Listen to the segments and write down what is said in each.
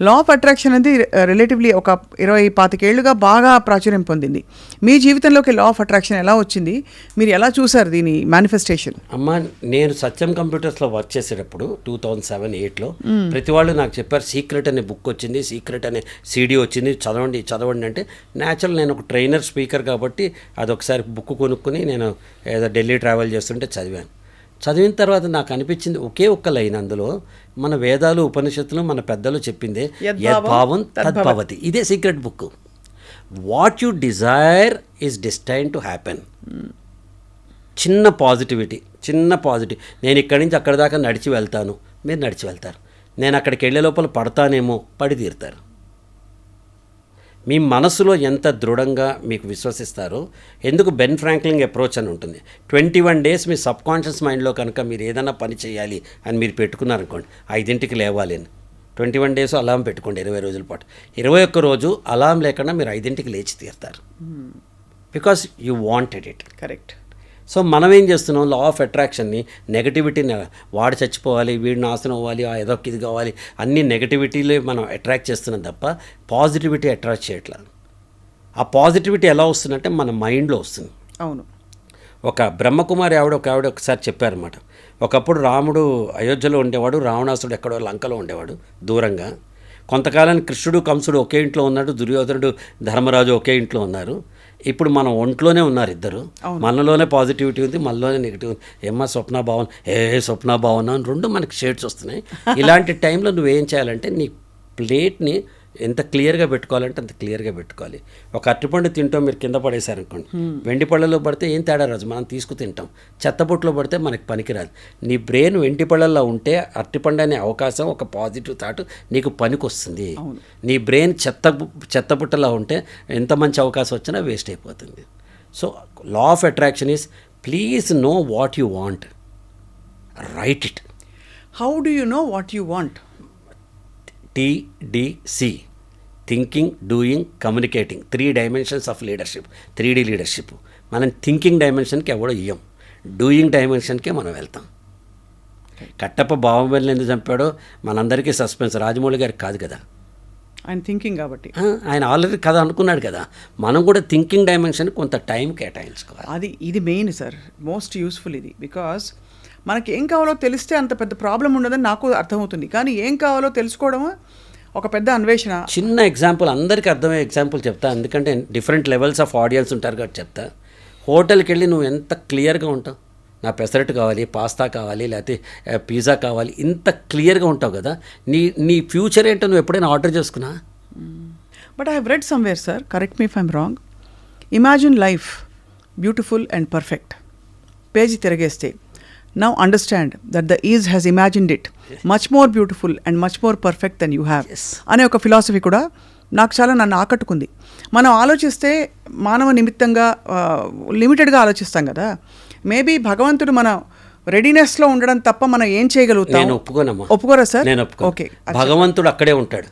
Law of attraction అనేది relatively ఒక 20-25 ఏళ్ళుగా బాగా ప్రాచుర్యం పొందింది. మీ జీవితంలోకి లా ఆఫ్ అట్రాక్షన్ ఎలా వచ్చింది, మీరు ఎలా చూసారు దీని మేనిఫెస్టేషన్? అమ్మ, నేను సత్యం కంప్యూటర్స్లో వర్క్ చేసేటప్పుడు 2007-8లో ప్రతి వాళ్ళు నాకు చెప్పారు సీక్రెట్ అనే బుక్ వచ్చింది, సీక్రెట్ అనే సీడీ వచ్చింది, చదవండి అంటే న్యాచురల్ నేను ఒక ట్రైనర్ స్పీకర్ కాబట్టి అదొకసారి బుక్ కొనుక్కుని నేను ఏదో ఢిల్లీ ట్రావెల్ చేస్తుంటే చదివిన తర్వాత నాకు అనిపించింది ఒకే ఒక్క లైన్ అందులో, మన వేదాలు ఉపనిషత్తులు మన పెద్దలు చెప్పిందే యద్భావం తద్భవతి. ఇదే secret book. What you Dzire is destine to happen. చిన్న పాజిటివ్, నేను ఇక్కడి నుంచి అక్కడి దాకా నడిచి వెళ్తాను, మీరు నడిచి వెళ్తారు. నేను అక్కడికి వెళ్ళే లోపల పడతానేమో, పడి తీరుతారు. మీ మనసులో ఎంత దృఢంగా మీకు విశ్వసిస్తారో, ఎందుకు బెన్ ఫ్రాంక్లిన్ అప్రోచ్ అని ఉంటుంది. 21 days మీ సబ్ కాన్షియస్ మైండ్లో కనుక మీరు ఏదైనా పని చేయాలి అని మీరు పెట్టుకున్నారనుకోండి, 5ంటికి లేవాలి అని 21 days అలారం పెట్టుకోండి 20 రోజుల పాటు. 21 రోజు అలారం లేకుండా మీరు 5ంటికి లేచి తీరుతారు. Because you wanted it. Correct. So మనం ఏం చేస్తున్నాం, లా ఆఫ్ అట్రాక్షన్ని నెగటివిటీని, వాడు చచ్చిపోవాలి, వీడు నాశనం అవ్వాలి, ఏదో ఇది కావాలి, అన్ని నెగటివిటీలే మనం అట్రాక్ట్ చేస్తున్నాం తప్ప పాజిటివిటీ అట్రాక్ట్ చేయట్లేదు. ఆ పాజిటివిటీ ఎలా వస్తుందంటే మన మైండ్లో వస్తుంది. అవును. ఒక బ్రహ్మకుమారి ఒక ఆవిడ ఒకసారి చెప్పారన్నమాట. ఒకప్పుడు రాముడు అయోధ్యలో ఉండేవాడు, రావణాసుడు ఎక్కడో లంకలో ఉండేవాడు దూరంగా. కొంతకాలానికి కృష్ణుడు కంసుడు ఒకే ఇంట్లో ఉన్నాడు, దుర్యోధనుడు ధర్మరాజు ఒకే ఇంట్లో ఉన్నారు. ఇప్పుడు మనం ఒంట్లోనే ఉన్నారు ఇద్దరు. మనలోనే పాజిటివిటీ ఉంది, మనలోనే నెగిటివ్ ఉంది. ఏమ్మా స్వప్న భావన అని 2 మనకి షేడ్స్ వస్తున్నాయి. ఇలాంటి టైంలో నువ్వేం చేయాలంటే నీ ప్లేట్ని ఎంత క్లియర్గా పెట్టుకోవాలంటే అంత క్లియర్గా పెట్టుకోవాలి. ఒక అరటిపండు తింటాం, మీరు కింద పడేశారనుకోండి, వెండి పళ్ళలో పడితే ఏం తేడా రాదు, మనం తీసుకు తింటాం. చెత్తబుట్టలో పడితే మనకి పనికిరాదు. నీ బ్రెయిన్ వెండి పళ్ళల్లో ఉంటే అరటిపండు అనే అవకాశం, ఒక పాజిటివ్ థాట్ నీకు పనికి వస్తుంది. నీ బ్రెయిన్ చెత్తబుట్టలో ఉంటే ఎంత మంచి అవకాశం వచ్చినా వేస్ట్ అయిపోతుంది. So law of attraction is please know what you want, right it. How do you know what you want? TDC, thinking, doing, communicating. 3 dimensions of leadership, 3D leadership. మనం థింకింగ్ డైమెన్షన్కి ఎవడో ఇయ్యం, doing డైమెన్షన్కే మనం వెళ్తాం. కట్టప్ప బాహుబలిని ఎందుకు చంపాడో మనందరికీ suspense, Rajamouli గారికి కాదు కదా, ఆయన థింకింగ్ కాబట్టి. ఆయన ఆల్రెడీ కథ అనుకున్నాడు కదా. మనం కూడా థింకింగ్ డైమెన్షన్ కొంత టైం కేటాయించుకోవాలి. ఇది మెయిన్ సార్, మోస్ట్ యూస్ఫుల్ ఇది. బికాస్ మనకి ఏం కావాలో తెలిస్తే అంత పెద్ద ప్రాబ్లం ఉండదని నాకు అర్థమవుతుంది. కానీ ఏం కావాలో తెలుసుకోవడం ఒక పెద్ద అన్వేషణ. చిన్న ఎగ్జాంపుల్, అందరికీ అర్థమయ్యే ఎగ్జాంపుల్ చెప్తా, ఎందుకంటే డిఫరెంట్ లెవెల్స్ ఆఫ్ ఆడియన్స్ ఉంటారు కాబట్టి చెప్తా. హోటల్కి వెళ్ళి నువ్వు ఎంత క్లియర్గా ఉంటావు, నా పెసరట్టు కావాలి, పాస్తా కావాలి, లేకపోతే పిజ్జా కావాలి, ఇంత క్లియర్గా ఉంటావు కదా. నీ ఫ్యూచర్ ఏంటో నువ్వు ఎప్పుడైనా ఆర్డర్ చేసుకున్నా? But I have read somewhere sir, correct me if I'm wrong, imagine life beautiful and perfect. Page తిరగేస్తే now understand that the ease has imagined it much more beautiful and much more perfect than you have. అనే ఒక philosophy కూడా నాకు చాలా నన్ను ఆకట్టుకుంది. మనం ఆలోచిస్తే మానవ నిమిత్తంగా లిమిటెడ్గా ఆలోచిస్తాం కదా. మేబీ భగవంతుడు మన రెడీనెస్లో ఉండడం తప్ప మనం ఏం చేయగలుగుతాం? నేను ఒప్పుకోనమ్మా. ఒప్పుకోరా సార్? నేను ఒప్పుకో. ఓకే, భగవంతుడు అక్కడే ఉంటాడు.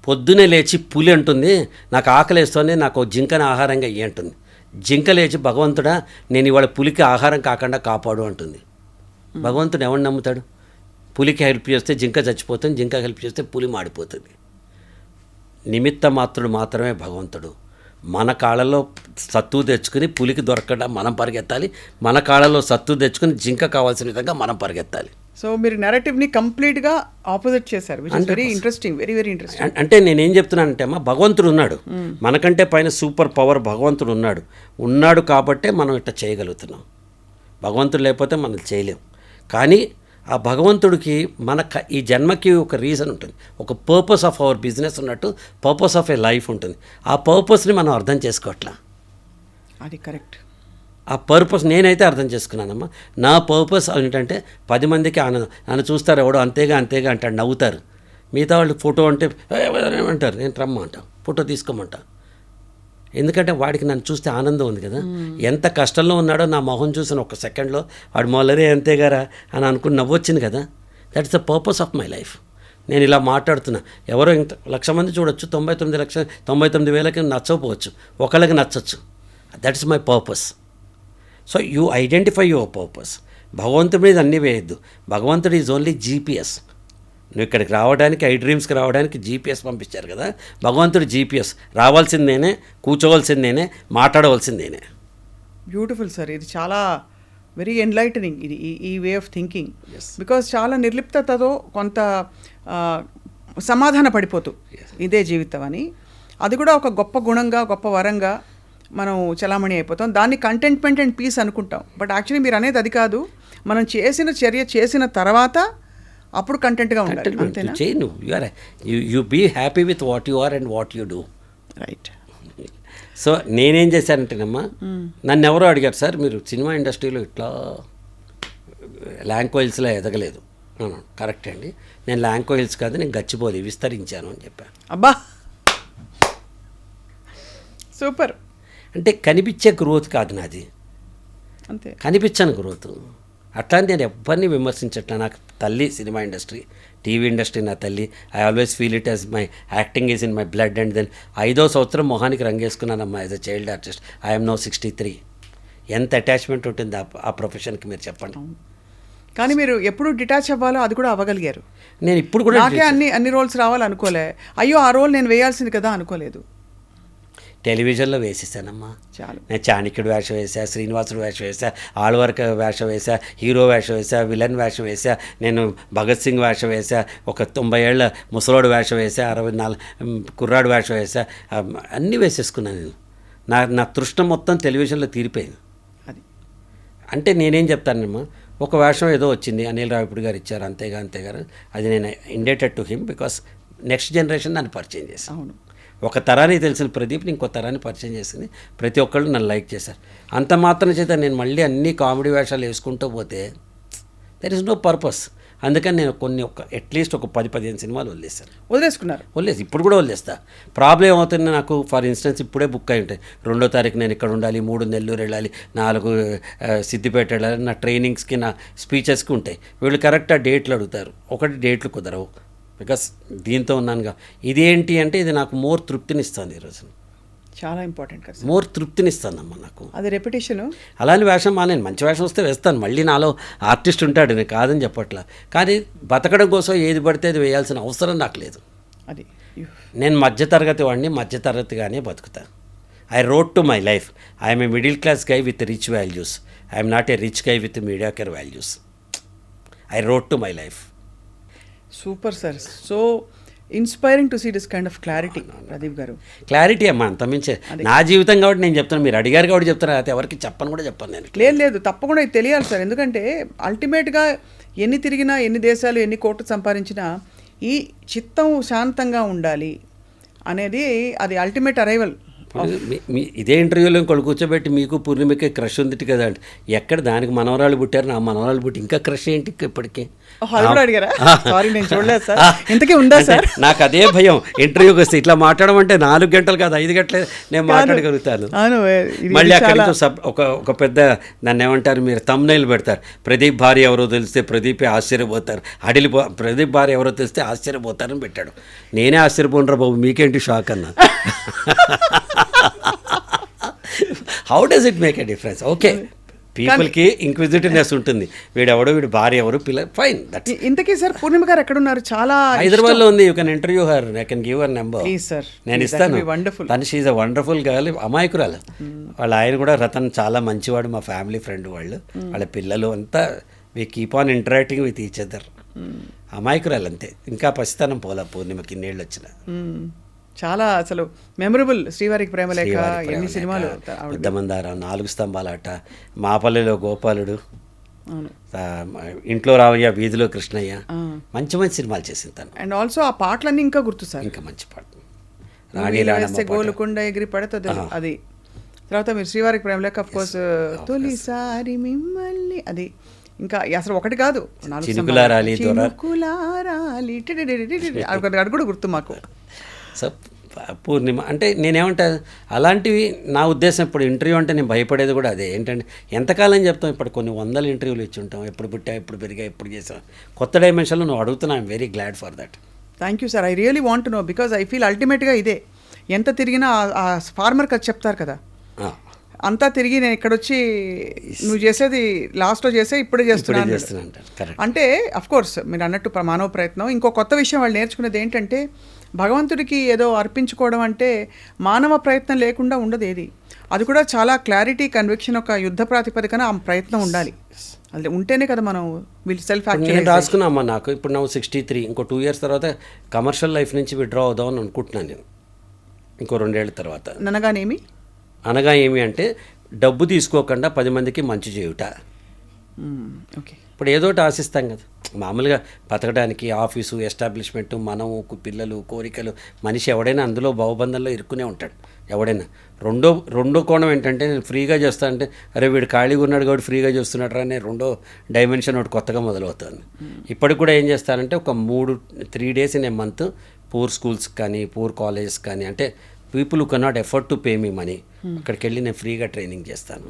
పొద్దునే లేచి పులి అంటుంది నాకు ఆకలి వేస్తుంది, నాకు జింకని ఆహారంగా ఇయ్యి అంటుంది. జింక లేచి భగవంతుడా నేను ఇవాళ పులికి ఆహారం కాకుండా కాపాడు అంటుంది. భగవంతుడు ఎవరిని నమ్ముతాడు? పులికి హెల్ప్ చేస్తే జింక చచ్చిపోతుంది, జింక హెల్ప్ చేస్తే పులి మాడిపోతుంది. నిమిత్త మాత్రుడు మాత్రమే భగవంతుడు. మన కాళ్ళలో సత్తు తెచ్చుకుని పులికి దొరకకుండా మనం పరిగెత్తాలి, మన కాళ్ళలో సత్తు తెచ్చుకుని జింక కావాల్సిన విధంగా మనం పరిగెత్తాలి. సో మీరు నెరేటివ్ని కంప్లీట్గా ఆపోజిట్ చేశారు, which is very interesting, very very interesting. అంటే నేనేం చెప్తున్నానంటే అమ్మా, భగవంతుడు ఉన్నాడు, మనకంటే పైన సూపర్ పవర్ భగవంతుడు ఉన్నాడు కాబట్టే మనం ఇట్లా చేయగలుగుతున్నాం. భగవంతుడు లేకపోతే మనం చేయలేం. కానీ ఆ భగవంతుడికి ఈ జన్మకి ఒక రీజన్ ఉంటుంది, ఒక పర్పస్ ఆఫ్ అవర్ బిజినెస్ ఉన్నట్టు పర్పస్ ఆఫ్ ఏ లైఫ్ ఉంటుంది. ఆ పర్పస్ని మనం అర్థం చేసుకోవట్లా. అది కరెక్ట్. ఆ పర్పస్ నేనైతే అర్థం చేసుకున్నానమ్మా. నా పర్పస్ ఏంటంటే 10 మందికి ఆనందం. నన్ను చూస్తారు ఎవడో అంతేగా అంటాడు, నవ్వుతారు. మిగతా వాళ్ళు ఫోటో అంటే ఏమంటారు, నేను రమ్మంటా, ఫోటో తీసుకోమంటా. ఎందుకంటే వాడికి నన్ను చూస్తే ఆనందం ఉంది కదా. ఎంత కష్టంలో ఉన్నాడో నా మొహం చూసిన ఒక సెకండ్లో వాడు మొలరే అంతేగారా అని అనుకుని నవ్వొచ్చింది కదా. That is the purpose of my life. నేను ఇలా మాట్లాడుతున్నా, ఎవరో ఇంత 1,00,000 మంది చూడొచ్చు, 99,99,000కి నచ్చకపోవచ్చు, ఒకళ్ళకి నచ్చచ్చు. That is my purpose. So you identify your purpose. భగవంతుడి మీద అన్నీ వేయద్దు. భగవంతుడు ఈజ్ ఓన్లీ GPS. నువ్వు ఇక్కడికి రావడానికి ఐ డ్రీమ్స్కి రావడానికి జీపీఎస్ పంపించారు కదా, భగవంతుడు జీపీఎస్. రావాల్సిందేనే, కూర్చోవలసిందేనే, మాట్లాడవలసిందేనే. Beautiful sir. ఇది చాలా వెరీ ఎన్లైటనింగ్ ఇది, ఈ వే ఆఫ్ థింకింగ్. బికాజ్ చాలా నిర్లిప్తతతో కొంత సమాధాన పడిపోతూ ఇదే జీవితం అని, అది కూడా ఒక గొప్ప గుణంగా, గొప్ప వరంగా మనం చలామణి అయిపోతాం. దాన్ని కంటెంట్మెంట్ అండ్ పీస్ అనుకుంటాం. బట్ యాక్చువల్లీ మీరు అనేది అది కాదు. మనం చేసిన చర్య చేసిన తర్వాత అప్పుడు కంటెంట్గా ఉండాలి. అంతేనా? చేయి నువ్వు, you be happy with what you are and what you do. Right. So నేనేం చేశానంటేనమ్మా, నన్ను ఎవరో అడిగారు, సార్ మీరు సినిమా ఇండస్ట్రీలో ఇట్లా ల్యాంక్వైల్స్లో ఎదగలేదు. కరెక్ట్ అండి, నేను ల్యాంక్వైల్స్ కాదు, నేను గచ్చిబౌలి విస్తరించాను అని చెప్పాను. అబ్బా సూపర్. అంటే కనిపించే గ్రోత్ కాదు నాది, అంతే, కనిపించని గ్రోత్. అట్లాంటి నేను ఎవరిని విమర్శించట్లా. నాకు తల్లి సినిమా ఇండస్ట్రీ, టీవీ ఇండస్ట్రీ నా తల్లి. I always feel it as my acting is in my blood. And then 5వ సంవత్సరం మొహానికి రంగేసుకున్నానమ్మా as a child artist. I'm now 63. ఎంత అటాచ్మెంట్ ఉంటుంది ఆ ప్రొఫెషన్కి మీరు చెప్పండి. కానీ మీరు ఎప్పుడు డిటాచ్ అవ్వాలో అది కూడా అవ్వగలిగారు. నేను ఇప్పుడు కూడా నాకే అన్ని రోల్స్ రావాలనుకోలే, అయ్యో ఆ రోల్ నేను వేయాల్సింది కదా అనుకోలేదు. టెలివిజన్లో వేసేసానమ్మా. చాలు. నేను చాణక్యుడు వేషం వేసా, శ్రీనివాసుడు వేషం వేసా, ఆళ్వార్క వేషం వేసా, హీరో వేషం వేసా, విలన్ వేషం వేసా, నేను భగత్ సింగ్ వేషం వేసా, ఒక 90 ఏళ్ల ముసలోడు వేషం వేసా, 64 కుర్రాడు వేషం వేసా, అన్నీ వేసేసుకున్నాను నేను. నా తృష్ణ మొత్తం టెలివిజన్లో తీరిపోయింది. అది అంటే నేనేం చెప్తానమ్మా, ఒక వేషం ఏదో వచ్చింది, అనిల్ రావిపూడి గారు ఇచ్చారు, అంతేగారు. అది నేను indebted to him because next generation నన్ను పరిచయం చేశాను. అవును. ఒక తరానికి తెలిసిన ప్రదీప్ని ఇంకో తరాన్ని పరిచయం చేసింది. ప్రతి ఒక్కళ్ళు నన్ను లైక్ చేశారు. అంత మాత్రం చేత నేను మళ్ళీ అన్ని కామెడీ వేషాలు వేసుకుంటూ పోతే దెర్ ఇస్ నో పర్పస్. అందుకని నేను అట్లీస్ట్ ఒక 10-15 సినిమాలు వదిలేసుకున్నారు. వదిలేసి ఇప్పుడు కూడా వదిలేస్తా. ప్రాబ్లం ఏమవుతుంది నాకు, ఫర్ ఇన్స్టెన్స్ ఇప్పుడే బుక్ అయి ఉంటాయి. 2వ తారీఖు నేను ఇక్కడ ఉండాలి, 3 నెల్లూరు వెళ్ళాలి, 4 సిద్దిపేట వెళ్ళాలి, నా ట్రైనింగ్స్కి నా స్పీచెస్కి ఉంటాయి. వీళ్ళు కరెక్ట్గా డేట్లు అడుగుతారు, ఒకటి డేట్లు కుదరవు బికాస్ దీంతో ఉన్నానుగా. ఇదేంటి అంటే ఇది నాకు మోర్ తృప్తినిస్తుంది. ఈరోజు చాలా ఇంపార్టెంట్ కదా, మోర్ తృప్తినిస్తుందమ్మా నాకు. అది రెపిటేషన్. అలాంటి వేషం నేను మంచి వేషం వస్తే వేస్తాను, మళ్ళీ నాలో ఆర్టిస్ట్ ఉంటాడు, నేను కాదని చెప్పట్లా. కానీ బతకడం కోసం ఏది పడితే అది వేయాల్సిన అవసరం నాకు లేదు. అది నేను మధ్యతరగతి వాడిని, మధ్యతరగతిగానే బతుకుతాను. I rode to my life. I'm a middle class guy with rich values. I'm not a rich guy with mediocre values. I rode to my life. Super sir. So inspiring to see this kind of clarity Pradeep garu. Clarity అమ్మా, అంతమించే నా జీవితం కాబట్టి నేను చెప్తాను. మీరు అడిగారు కాబట్టి చెప్తాను, అయితే ఎవరికి చెప్పను కూడా చెప్పాను నేను. లేదు తప్పకుండా ఇది తెలియాలి సార్. ఎందుకంటే అల్టిమేట్గా ఎన్ని తిరిగినా, ఎన్ని దేశాలు, ఎన్ని కోట్లు సంపాదించినా ఈ చిత్తం శాంతంగా ఉండాలి అనేది అది అల్టిమేట్ అరైవల్. ఇదే ఇంటర్వ్యూలో ఇంకోళ్ళు కూర్చోబెట్టి మీకు పూర్ణిమకి క్రష్ ఉంది కదా అంటే, ఎక్కడ దానికి మనవరాలు పుట్టారు, నా మనవరాలు పుట్టి ఇంకా క్రష్ ఏంటి ఇప్పటికీ అడిగారా? సారీ నేను చూడలేదు సార్. ఇంతకీ ఉందా సార్? నాకు అదే భయం, ఇంటర్వ్యూకి వస్తే ఇట్లా మాట్లాడమంటే 4 గంటలు కాదు 5 గంటలే నేను మాట్లాడగలుగుతాను. మళ్ళీ అక్కడికి ఒక పెద్ద దాన్ని ఏమంటారు, మీరు థంబ్నెయిల్ పెడతారు, ప్రదీప్ భార్య ఎవరో తెలిస్తే ప్రదీపే ఆశ్చర్యపోతారు, ప్రదీప్ భార్య ఎవరో తెలిస్తే ఆశ్చర్యపోతారని పెట్టాడు. నేనే ఆశ్చర్యపోనరా బాబు, మీకేంటి షాక్ అన్నా. How does it make a difference? Okay, పీపుల్కి ఇంక్విజిటివ్నెస్ ఉంటుంది, వీడి భార్య ఎవరు, పిల్ల, ఫైన్. దట్స్. ఇంతకీ సార్ పూర్ణిమ గారు ఎక్కడున్నారు? చాలా హైదరాబాద్లో ఉంది. You can interview her, I can give her number. నేను ఇస్తాను. తను షీఈ్ అ వండర్ఫుల్ గర్ల్, అమాయకురాలు. వాళ్ళ ఆయన కూడా రతన్ చాలా మంచివాడు, మా ఫ్యామిలీ ఫ్రెండ్. వాళ్ళ పిల్లలు అంతా we keep on interacting with each other. అమాయకురాలు అంతే, ఇంకా పసితనం పోలా పూర్ణిమకి ఇన్నేళ్ళు వచ్చిన. చాలా అసలు మెమరబుల్. శ్రీవారికి ప్రేమలేఖ, ఎన్ని సినిమాలు, పెద్దమందారం, 4 స్తంభాలాట, మాపల్లిలో గోపాలుడు, ఇంట్లో రావయ్య, వీధిలో కృష్ణయ్య, మంచి మంచి సినిమాలు చేసింది తను. అండ్ ఆల్సో ఆ పాటలన్నీ ఇంకా గుర్తు సార్. ఇంకా మంచి పాట గోలుకొండ ఎగిరి పడుతుంది అది. తర్వాత మీరు శ్రీవారికి ప్రేమలేఖ, ఆఫ్ కోర్స్ తొలిసారి మిమ్మల్ని, అది ఇంకా అసలు ఒకటి కాదు, చినుకులారాలి, అది కూడా గుర్తు మాకు. సో పూర్ణిమ అంటే నేనేమంటా, అలాంటివి నా ఉద్దేశం. ఇప్పుడు ఇంటర్వ్యూ అంటే నేను భయపడేది కూడా అదే. ఏంటంటే ఎంతకాలం చెప్తాం, ఇప్పుడు కొన్ని 100 ఇంటర్వ్యూలు ఇచ్చి ఉంటాం, ఎప్పుడు పుట్టా, ఎప్పుడు పెరిగా, ఎప్పుడు చేసాం. కొత్త డైమెన్షన్లో నువ్వు అడుగుతున్నా, I'm very glad for that. Thank you sir. I really want to know, because I feel అల్టిమేట్గా ఇదే. ఎంత తిరిగినా ఆ ఫార్మర్కి అది చెప్తారు కదా, అంతా తిరిగి నేను ఇక్కడ వచ్చి నువ్వు చేసేది లాస్ట్లో చేసే ఇప్పుడే ఇప్పుడే చేస్తున్నాను చేస్తున్నా అంటారు. కరెక్ట్. అంటే అఫ్ కోర్స్ మీరు అన్నట్టు మానవ ప్రయత్నం. ఇంకో కొత్త విషయం వాళ్ళు నేర్చుకునేది ఏంటంటే భగవంతుడికి ఏదో అర్పించుకోవడం అంటే మానవ ప్రయత్నం లేకుండా ఉండదు ఏది. అది కూడా చాలా క్లారిటీ కన్విక్షన్, ఒక యుద్ధ ప్రాతిపదికన ఆ ప్రయత్నం ఉండాలి. అది ఉంటేనే కదా మనం వీళ్ళు సెల్ఫ్ ఇప్పుడు నేను రాసుకున్నామ్మా, నాకు ఇప్పుడు నాకు 63, ఇంకో 2 years తర్వాత కమర్షియల్ లైఫ్ నుంచి విత్డ్రా అవుదామని అనుకుంటున్నాను నేను, ఇంకో 2 ఏళ్ళ తర్వాత. అనగానేమి అనగా ఏమి అంటే డబ్బు తీసుకోకుండా 10 మందికి మంచి చేయుట. ఓకే. ఇప్పుడు ఏదో ఒకటి ఆశిస్తాం కదా మామూలుగా బతకడానికి, ఆఫీసు, ఎస్టాబ్లిష్మెంట్, మనము, పిల్లలు, కోరికలు. మనిషి ఎవడైనా అందులో భావబంధంలో ఇరుక్కునే ఉంటాడు ఎవడైనా. రెండో కోణం ఏంటంటే నేను ఫ్రీగా చేస్తా అంటే అరే వీడు ఖాళీగా ఉన్నాడు కాబట్టి ఫ్రీగా చేస్తున్నాడు అనే రెండో డైమెన్షన్ ఒకటి కొత్తగా మొదలవుతుంది. ఇప్పటికి కూడా ఏం చేస్తానంటే ఒక 3 days in a month poor schools కానీ, పూర్ కాలేజెస్ కానీ, అంటే people who cannot afford to pay me money, అక్కడికి వెళ్ళి నేను ఫ్రీగా ట్రైనింగ్ చేస్తాను.